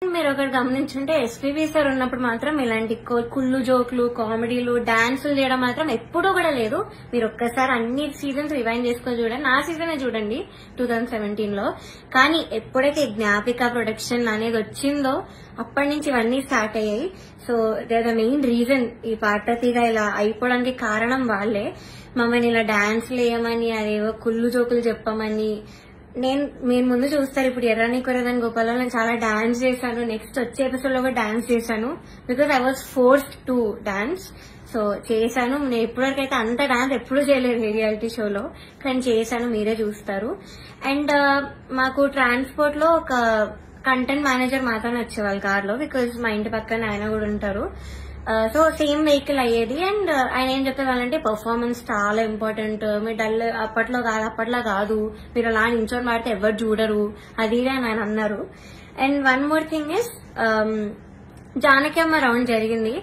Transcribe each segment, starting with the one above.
మీరు ఒకటి గమనించుంటే SPB sir ఉన్నప్పుడు మాత్రం ఇలాంటి కుళ్ళు జోకులు కామెడీలు డాన్సులు చేయడం మాత్రం ఎప్పుడూ కూడా లేదు. మీరు ఒక్కసారి అన్ని సీజన్స్ రివైండ్ చేసుకొని చూడండి. నా సీజన్ చూడండి 2017 లో. కానీ ఎప్పుడైతే జ్ఞాపిక ప్రొడక్షన్ అనేది వచ్చిందో అప్పటి నుంచి ఇవన్నీ స్టార్ట్ అయ్యాయి. So they the main reason ఈ పాట తీగ ఇలా అయిపోవడానికి కారణం వాళ్ళే. మమ్మల్ని ఇలా డాన్స్లు వేయమని అదేవో కుళ్ళు జోకులు చెప్పమని మీరు ముందు చూస్తారు. ఇప్పుడు ఎర్రని కొరదని గోపాల్లో నేను చాలా డాన్స్ చేశాను. నెక్స్ట్ వచ్చే ఎపిసోడ్ లో కూడా డాన్స్ చేశాను. Because I was forced to dance. So చేశాను. నేను ఇప్పటివరకు అయితే అంత డాన్స్ ఎప్పుడు చేయలేదు రియాలిటీ షోలో, కానీ చేశాను. మీరే చూస్తారు. అండ్ మాకు ట్రాన్స్పోర్ట్ లో ఒక కంటెంట్ మేనేజర్ మాత్రమే వచ్చేవాళ్ళు కార్ లో. బికాజ్ మా ఇంటి పక్కన ఆయన కూడా ఉంటారు. సో సేమ్ వెహికల్ అయ్యేది. అండ్ ఆయన ఏం చెప్పేవాళ్ళంటే పర్ఫార్మెన్స్ చాలా ఇంపార్టెంట్, మీరు డల్ అప్పట్లో కాదు, మీరు అలా నించొని మాడితే ఎవరు చూడరు, అది అని ఆయన అన్నారు. And one more thing is Janaki అమ్మ రౌండ్ జరిగింది.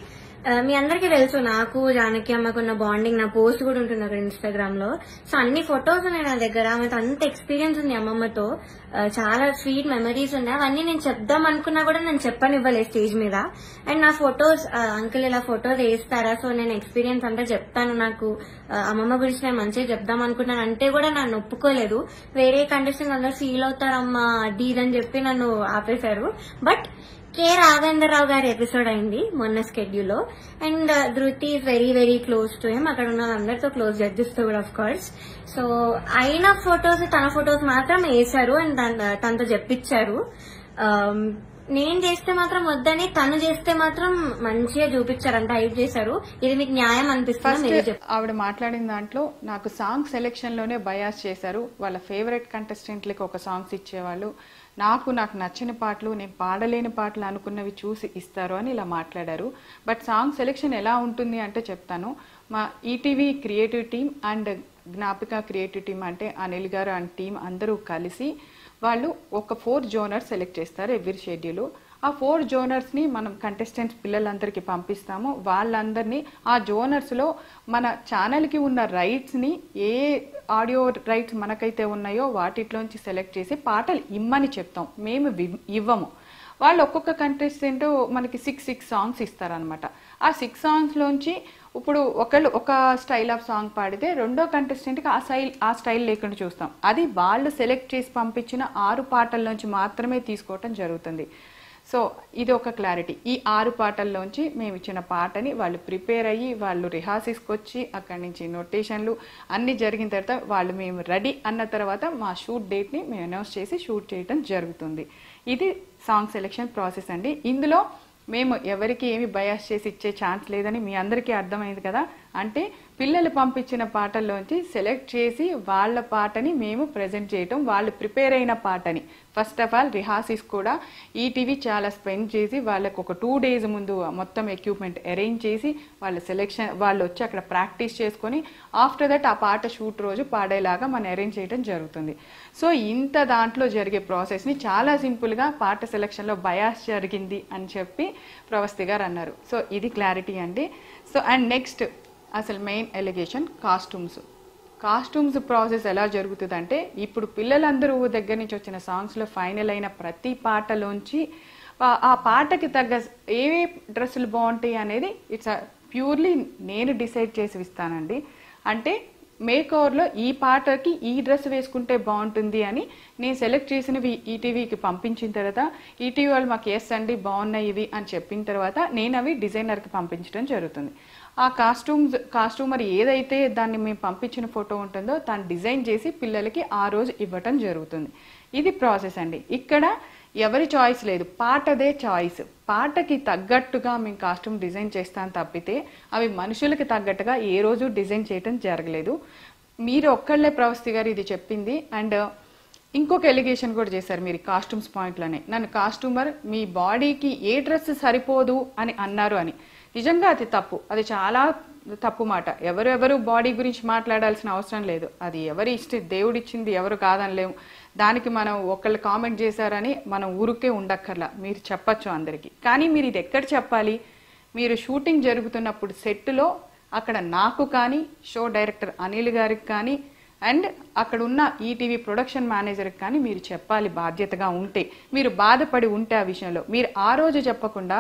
మీ అందరికీ తెలుసు నాకు జానకి అమ్మకున్న బాండింగ్. నా పోస్ట్ కూడా ఉంటుంది అక్కడ ఇన్స్టాగ్రామ్ లో. సో అన్ని ఫొటోస్ ఉన్నాయి నా దగ్గర. ఆమెతో అంత ఎక్స్పీరియన్స్ ఉంది అమ్మమ్మతో. చాలా స్వీట్ మెమరీస్ ఉన్నాయి. అవన్నీ నేను చెప్దాం అనుకున్నా కూడా నేను చెప్పనివ్వలేదు స్టేజ్ మీద. అండ్ నా ఫొటోస్ అంకుల్ ఇలా ఫొటోస్ వేస్తారా, సో నేను ఎక్స్పీరియన్స్ అంతా చెప్తాను, నాకు అమ్మమ్మ గురించి నేను మంచిగా చెప్దాం అనుకున్నాను అంటే కూడా నన్ను ఒప్పుకోలేదు. వేరే కండిషన్ అందరూ ఫీల్ అవుతారమ్మా అది ఇదని చెప్పి నన్ను ఆపేశారు. బట్ కె రాఘవేంద్రరావు గారి ఎపిసోడ్ అయింది మొన్న స్కెడ్యూల్ లో. అండ్ ధృతి is very very close to him. అక్కడ ఉన్న అందరితో క్లోజ్, జడ్జెస్ తో కూడా ఆఫ్ కోర్స్. సో అయిన ఫొటోస్ తన ఫొటోస్ మాత్రం వేశారు అండ్ తనతో చెప్పించారు. నేను చేస్తే మాత్రం వద్దని, తను చేస్తే మాత్రం మంచిగా చూపించారంట, హైప్ చేశారు. ఇది మీకు న్యాయం అనిపిస్తుంది? ఆవిడ మాట్లాడిన దాంట్లో నాకు సాంగ్ సెలెక్షన్ లోనే బయాస్ చేశారు. వాళ్ళ ఫేవరెట్ కంటెస్టెంట్లకి ఒక సాంగ్స్ ఇచ్చేవాళ్ళు, నాకు నచ్చిన పాటలు, నేను పాడలేని పాటలు అనుకున్నవి చూసి ఇస్తారు అని ఇలా మాట్లాడారు. బట్ సాంగ్ సెలెక్షన్ ఎలా ఉంటుంది అంటే చెప్తాను. మా ETV creative team and Gnapika creative team అంటే అనిల్ గారు అండ్ టీం అందరూ కలిసి వాళ్ళు ఒక 4 జోనర్స్ సెలెక్ట్ చేస్తారు ఎవ్రీ షెడ్యూల్. ఆ 4 జోనర్స్ ని మనం కంటెస్టెంట్స్ పిల్లలందరికీ పంపిస్తాము. వాళ్ళందరినీ ఆ జోనర్స్ లో మన ఛానల్ కి ఉన్న రైట్స్ ని, ఏ ఆడియో రైట్స్ మనకైతే ఉన్నాయో వాటిలోంచి సెలెక్ట్ చేసి పాటలు ఇమ్మని చెప్తాం, మేము ఇవ్వము. వాళ్ళు ఒక్కొక్క కంటెస్టెంట్ మనకి 6 సాంగ్స్ ఇస్తారనమాట. ఆ 6 సాంగ్స్ లోంచి ఇప్పుడు ఒకళ్ళు ఒక స్టైల్ ఆఫ్ సాంగ్ పాడితే రెండో కంటెస్టెంట్ కి ఆ స్టైల్ లేకుండా చూస్తాం. అది వాళ్ళు సెలెక్ట్ చేసి పంపించిన 6 పాటల్లోంచి మాత్రమే తీసుకోవటం జరుగుతుంది. సో ఇది ఒక క్లారిటీ. ఈ 6 పాటల్లోంచి మేము ఇచ్చిన పాటని వాళ్ళు ప్రిపేర్ అయ్యి వాళ్ళు రిహార్సల్స్కి వచ్చి అక్కడి నుంచి నోటేషన్లు అన్ని జరిగిన తర్వాత వాళ్ళు మేము రెడీ అన్న తర్వాత మా షూట్ డేట్ని మేము అనౌన్స్ చేసి షూట్ చేయడం జరుగుతుంది. ఇది సాంగ్ సెలెక్షన్ ప్రాసెస్ అండి. ఇందులో మేము ఎవరికి ఏమి బయాస్ చేసి ఇచ్చే ఛాన్స్ లేదని మీ అందరికీ అర్థమైంది కదా. అంటే పిల్లలు పంపించిన పాటల్లోంచి సెలెక్ట్ చేసి వాళ్ళ పాటని మేము ప్రెజెంట్ చేయటం, వాళ్ళు ప్రిపేర్ అయిన పాటని ఫస్ట్ ఆఫ్ ఆల్ రిహార్సల్స్ కూడా ఈటీవీ చాలా స్పెండ్ చేసి వాళ్ళకు ఒక 2 days ముందు మొత్తం ఎక్విప్మెంట్ అరేంజ్ చేసి వాళ్ళ సెలెక్షన్ వాళ్ళు వచ్చి అక్కడ ప్రాక్టీస్ చేసుకొని ఆఫ్టర్ దట్ ఆ పాట షూట్ రోజు పాడేలాగా మనం అరేంజ్ చేయడం జరుగుతుంది. సో ఇంత దాంట్లో జరిగే ప్రాసెస్ని చాలా సింపుల్గా పాట సెలెక్షన్లో బయాస్ జరిగింది అని చెప్పి ప్రవస్తి గారు అన్నారు. సో ఇది క్లారిటీ అండి. సో అండ్ నెక్స్ట్ అసలు మెయిన్ ఎలిగేషన్ కాస్ట్యూమ్స్ ప్రాసెస్ ఎలా జరుగుతుందంటే, ఇప్పుడు పిల్లలందరూ దగ్గర నుంచి వచ్చిన సాంగ్స్లో ఫైనల్ అయిన ప్రతి పాటలోంచి ఆ పాటకి తగ్గ ఏ డ్రెస్సులు బాగుంటాయి అనేది ఇట్స్ ప్యూర్లీ నేను డిసైడ్ చేసి ఇస్తానండి. అంటే మేకోవర్లో ఈ పాటకి ఈ డ్రెస్ వేసుకుంటే బాగుంటుంది అని నేను సెలెక్ట్ చేసినవి ఈటీవీకి పంపించిన తర్వాత ఈటీవీ వాళ్ళు మాకు ఎస్ అండి బాగున్నాయి ఇవి అని చెప్పిన తర్వాత నేను అవి డిజైనర్కి పంపించడం జరుగుతుంది. ఆ కాస్ట్యూమర్ ఏదైతే దాన్ని మేము పంపించిన ఫోటో ఉంటుందో దాన్ని డిజైన్ చేసి పిల్లలకి ఆ రోజు ఇవ్వటం జరుగుతుంది. ఇది ప్రాసెస్ అండి. ఇక్కడ ఎవరి చాయిస్ లేదు, పాటదే చాయిస్. పాటకి తగ్గట్టుగా మేము కాస్ట్యూమ్ డిజైన్ చేస్తాం తప్పితే అవి మనుషులకి తగ్గట్టుగా ఏ రోజు డిజైన్ చేయటం జరగలేదు. మీరు ఒక్కళ్ళే ప్రవస్తి గారు ఇది చెప్పింది. అండ్ ఇంకొక ఎలిగేషన్ కూడా చేశారు మీరు కాస్ట్యూమ్స్ పాయింట్లోనే. నన్ను కాస్ట్యూమర్ మీ బాడీకి ఏ డ్రెస్ సరిపోదు అని అన్నారు అని. నిజంగా అది తప్పు, అది చాలా తప్పు మాట. ఎవరెవరు బాడీ గురించి మాట్లాడాల్సిన అవసరం లేదు. అది ఎవరి దేవుడిచ్చింది, ఎవరు కాదనలేము. దానికి మనం ఒకళ్ళు కామెంట్ చేశారని మనం ఊరికే ఉండక్కర్లా, మీరు చెప్పచ్చు అందరికీ. కానీ మీరు ఇది ఎక్కడ చెప్పాలి? మీరు షూటింగ్ జరుగుతున్నప్పుడు సెట్లో అక్కడ నాకు కానీ, షో డైరెక్టర్ అనిల్ గారికి కానీ, అండ్ అక్కడ ఉన్న ఈటీవీ ప్రొడక్షన్ మేనేజర్కి కానీ మీరు చెప్పాలి బాధ్యతగా ఉంటే, మీరు బాధపడి ఉంటే ఆ విషయంలో. మీరు ఆ రోజు చెప్పకుండా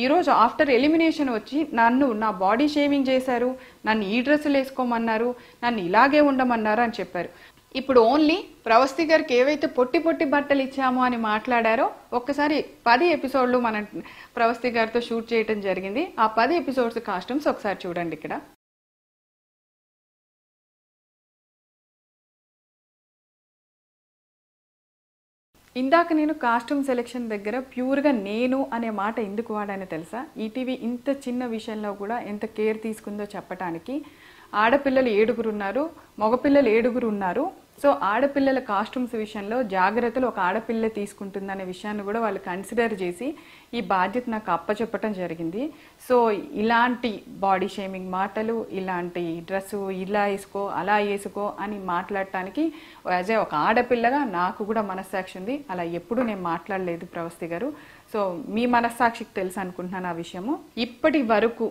ఈరోజు ఆఫ్టర్ ఎలిమినేషన్ వచ్చి నన్ను నా బాడీ షేవింగ్ చేశారు, నన్ను ఈ డ్రెస్సులు వేసుకోమన్నారు, నన్ను ఇలాగే ఉండమన్నారు అని చెప్పారు. ఇప్పుడు ఓన్లీ ప్రవస్తి గారికి ఏవైతే పొట్టి పొట్టి బట్టలు ఇచ్చామో అని మాట్లాడారో ఒక్కసారి 10 ఎపిసోడ్లు మనం ప్రవస్తి గారితో షూట్ చేయడం జరిగింది. ఆ 10 ఎపిసోడ్స్ కాస్ట్యూమ్స్ ఒకసారి చూడండి. ఇక్కడ ఇందాక నేను కాస్ట్యూమ్ సెలెక్షన్ దగ్గర ప్యూర్గా నేను అనే మాట ఎందుకు వాడానో తెలుసా? ఈటీవీ ఇంత చిన్న విషయంలో కూడా ఎంత కేర్ తీసుకుందో చెప్పడానికి. ఆడపిల్లలు 7 ఉన్నారు, మగపిల్లలు 7 ఉన్నారు. సో ఆడపిల్లల కాస్ట్యూమ్స్ విషయంలో జాగ్రత్తలు ఒక ఆడపిల్ల తీసుకుంటుందనే విషయాన్ని కూడా వాళ్ళు కన్సిడర్ చేసి ఈ బాధ్యత నాకు అప్పచెప్పటం జరిగింది. సో ఇలాంటి బాడీ షేమింగ్ మాటలు, ఇలాంటి డ్రెస్సు ఇలా వేసుకో అలా వేసుకో అని మాట్లాడటానికి యాజ్ ఏ ఒక ఆడపిల్లగా నాకు కూడా మనస్సాక్షి ఉంది. అలా ఎప్పుడూ నేను మాట్లాడలేదు ప్రవస్తి గారు. సో మీ మనస్సాక్షికి తెలుసు అనుకుంటున్నాను ఆ విషయము. ఇప్పటి వరకు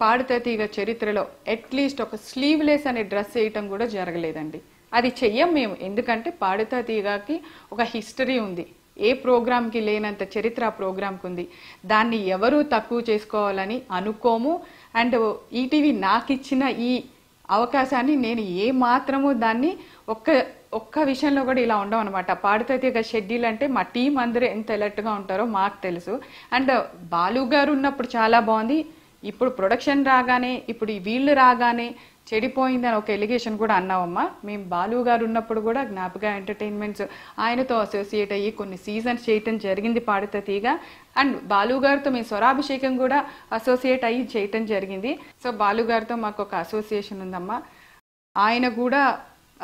పాడుతా తీగ చరిత్రలో అట్లీస్ట్ ఒక స్లీవ్లెస్ అనే డ్రెస్ వేయటం కూడా జరగలేదండి. అది చెయ్యం మేము, ఎందుకంటే పాడుతా తీగకి ఒక హిస్టరీ ఉంది. ఏ ప్రోగ్రామ్కి లేనంత చరిత్ర ఆ ప్రోగ్రామ్కి ఉంది. దాన్ని ఎవరూ తక్కువ చేసుకోవాలని అనుకోము. అండ్ ఈటీవీ నాకు ఇచ్చిన ఈ అవకాశాన్ని నేను ఏ మాత్రము దాన్ని ఒక్క విషయంలో కూడా ఇలా ఉండవు అనమాట. పాడుతా తీగ షెడ్యూల్ అంటే మా టీం అందరూ ఎంత ఎలర్ట్గా ఉంటారో మాకు తెలుసు. అండ్ బాలు గారు ఉన్నప్పుడు చాలా బాగుంది. ఇప్పుడు ప్రొడక్షన్ రాగానే, ఇప్పుడు వీళ్ళు రాగానే చెడిపోయిందని ఒక ఎలిగేషన్ కూడా అన్నావమ్మా. మేము బాలు గారు ఉన్నప్పుడు కూడా జ్ఞాపక ఎంటర్టైన్మెంట్స్ ఆయనతో అసోసియేట్ అయ్యి కొన్ని సీజన్స్ చేయటం జరిగింది పాడుతా తీగ. అండ్ బాలు గారితో మేము స్వరాభిషేకం కూడా అసోసియేట్ అయ్యి చేయటం జరిగింది. సో బాలు గారితో మాకు ఒక అసోసియేషన్ ఉందమ్మా. ఆయన కూడా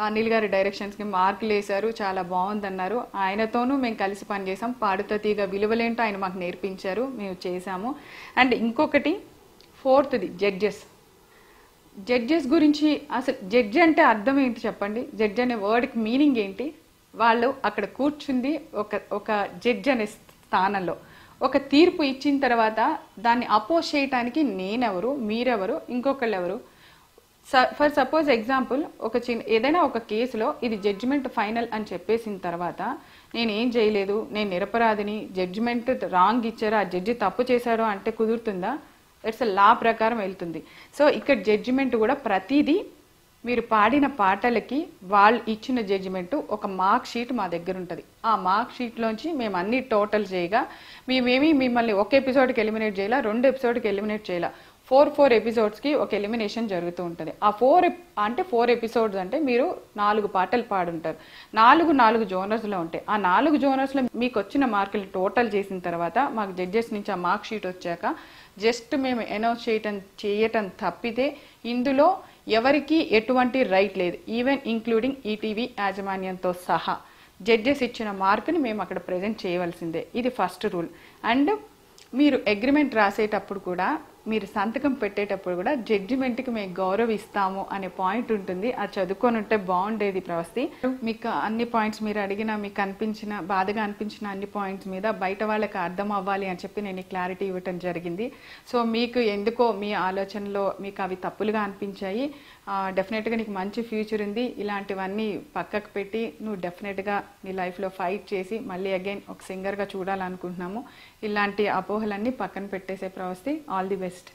అనిల్ గారి డైరెక్షన్స్కి మార్కులు వేశారు, చాలా బాగుందన్నారు. ఆయనతోనూ మేము కలిసి పనిచేసాం. పాడుతా తీగ విలువలేంటో ఆయన మాకు నేర్పించారు, మేము చేసాము. అండ్ ఇంకొకటి 4th జడ్జెస్ గురించి. అసలు జడ్జి అంటే అర్థం ఏంటి చెప్పండి? జడ్జి అనే వర్డ్కి మీనింగ్ ఏంటి? వాళ్ళు అక్కడ కూర్చుంది ఒక జడ్జి అనే స్థానంలో ఒక తీర్పు ఇచ్చిన తర్వాత దాన్ని అపోజ్ చేయటానికి నేనెవరు, మీరెవరు, ఇంకొకళ్ళు ఎవరు? ఫర్ సపోజ్ ఎగ్జాంపుల్ ఒక ఏదైనా ఒక కేసులో ఇది జడ్జిమెంట్ ఫైనల్ అని చెప్పేసిన తర్వాత నేను ఏం చేయలేదు, నేను నిరపరాధిని, జడ్జిమెంట్ రాంగ్ ఇచ్చారు, ఆ జడ్జి తప్పు చేశారో అంటే కుదురుతుందా? ఇట్స్ లా ప్రకారం వెళ్తుంది. సో ఇక్కడ జడ్జిమెంట్ కూడా ప్రతిదీ మీరు పాడిన పాటలకి వాళ్ళు ఇచ్చిన జడ్జిమెంట్ ఒక మార్క్ షీట్ మా దగ్గర ఉంటుంది. ఆ మార్క్ షీట్లోంచి మేము అన్ని టోటల్ చేయగా మేమేమి మిమ్మల్ని ఒక ఎపిసోడ్కి ఎలిమినేట్ చేయాలా, 2 ఎపిసోడ్కి ఎలిమినేట్ చేయాలా, 4 ఎపిసోడ్స్కి ఒక ఎలిమినేషన్ జరుగుతూ ఉంటుంది. ఆ 4 ఎపిసోడ్స్ అంటే మీరు 4 పాటలు పాడుంటారు. 4 జోనర్స్లో ఉంటాయి. ఆ 4 జోనర్స్లో మీకు వచ్చిన మార్కులు టోటల్ చేసిన తర్వాత మాకు జడ్జెస్ నుంచి ఆ మార్క్ షీట్ వచ్చాక జస్ట్ మేము అనౌన్స్ చేయటం తప్పితే ఇందులో ఎవరికి ఎటువంటి రైట్ లేదు, ఈవెన్ ఇంక్లూడింగ్ ఈటీవీ యాజమాన్యంతో సహా. జడ్జెస్ ఇచ్చిన మార్కుని మేము అక్కడ ప్రజెంట్ చేయవలసిందే. ఇది ఫస్ట్ రూల్. అండ్ మీరు అగ్రిమెంట్ రాసేటప్పుడు కూడా, మీరు సంతకం పెట్టేటప్పుడు కూడా జడ్జిమెంట్కి మేము గౌరవిస్తాము అనే పాయింట్ ఉంటుంది. అది చదువుకొని ఉంటే బాగుండేది ప్రవస్తి. మీకు అన్ని పాయింట్స్ మీరు అడిగిన, మీకు అనిపించిన బాధగా అనిపించిన అన్ని పాయింట్స్ మీద బయట వాళ్ళకి అర్థం అవ్వాలి అని చెప్పి నేను క్లారిటీ ఇవ్వటం జరిగింది. సో మీకు ఎందుకో మీ ఆలోచనలో మీకు అవి తప్పులుగా అనిపించాయి. డెఫినెట్గా నీకు మంచి ఫ్యూచర్ ఉంది. ఇలాంటివన్నీ పక్కకు పెట్టి నువ్వు డెఫినెట్గా నీ లైఫ్లో ఫైట్ చేసి మళ్ళీ అగైన్ ఒక సింగర్గా చూడాలనుకుంటున్నాము. ఇలాంటి అపోహలన్నీ పక్కన పెట్టేసే ప్రవస్తి. All the best.